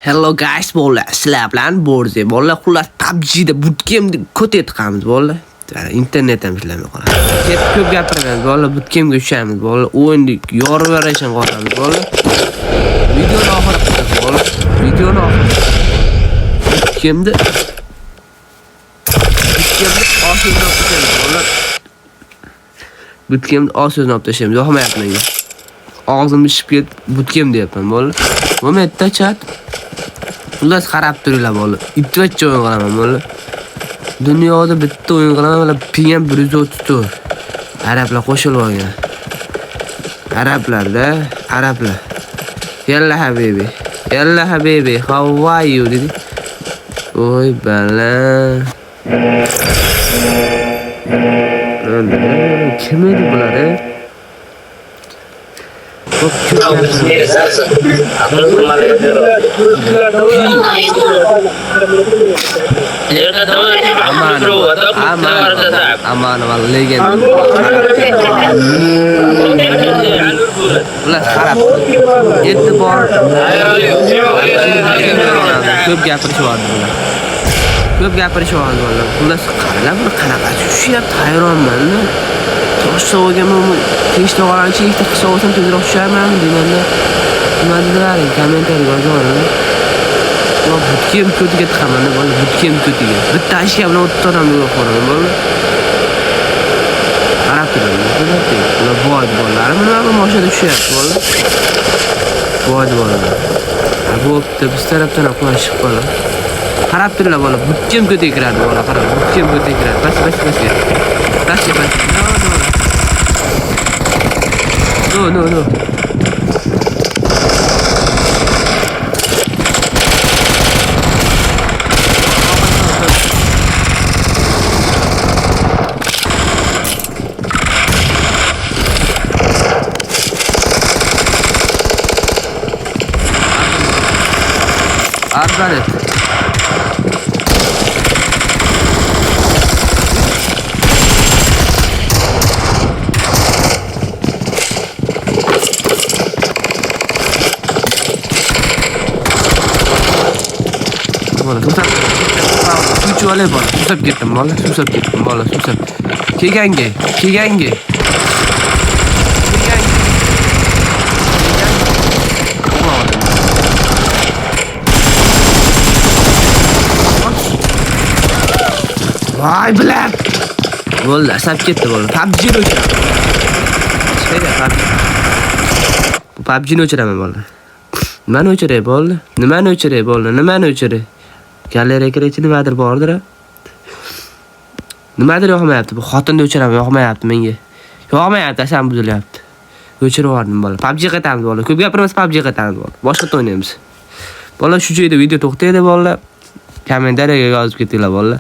Hello guys, bola. Sizlar bilan Borze. Bola xullas PUBG da bootcamp ko'tet qilamiz bola. Internetdan ishlamay qoladi. Ko'p gapiramiz bola, bootcampga tushamiz bola. O'yinni yorib berishni qolamiz bola. Videoni oxiriga qilamiz bola. Videoni oxiriga. Bootcampda oshirib tashlaymiz. Yo'qmayapti menga. Og'zim ishib ketib bootcamp deyapman bola. Momentda chat. Xullas qarab turinglar bola. Itvachcha o'yin qilaman bola. Dunyoda bitta o'yin qilaman bola. PM 134. Arablar qo'shilib olgan. Arablarda, arablar. Yalla habibi. Yalla habibi. How are you dedi. Oy bala. Kim edi bular? Aman legend. Ular qarab. E'tibor. Ko'p gapirishyapti. Ko'p gapirishyapti ular. Xullas qaranglar, buni qanaqa tushyapti, hayronman. To'g'riso'g'imi tinchda qo'ranchi, ikkita qilsa olsam tezroq tushayman demanda. Nima dedilar? Kommentariy yozaman. Bu bootcamp ko'tiga chiqaman bola, bootcamp ko'tiga. Bitta ishga bilan 30 odamni yo'q qo'raman bola. Qarab turaman. Ular boy bolalar, mana bu mashina tushyapti bola. Boy bolalar. Bo'pti, biz tarafdan ham qulashib qoladi. Qarab turinglar bola, bootcamp ko'tiga kiradi bola, qarab. Bootcamp ko'tiga kiradi. Bas. No. Arbalet. Susab ketdim bola. Kelganga. Voy bilan. Bo'ldi, asab ketdi bola. PUBG ni o'chiraman. PUBG ni o'chiraman bola. Nimani o'chiray bola? Galeriyaga kirishni nimadir bordir. Nimadir yoqmayapti. Bu xotinni o'chiraman, yoqmayapti menga. Yoqmayapti, asam buzilyapti. O'chirib yubordim bola. PUBG qaytamiz bola. Ko'p gapiramiz, PUBG qaytamiz bola. Boshqa o'ynaymiz. Bola shu joyda video to'xtaydi bola. Kommentariyaga yozib ketinglar bola.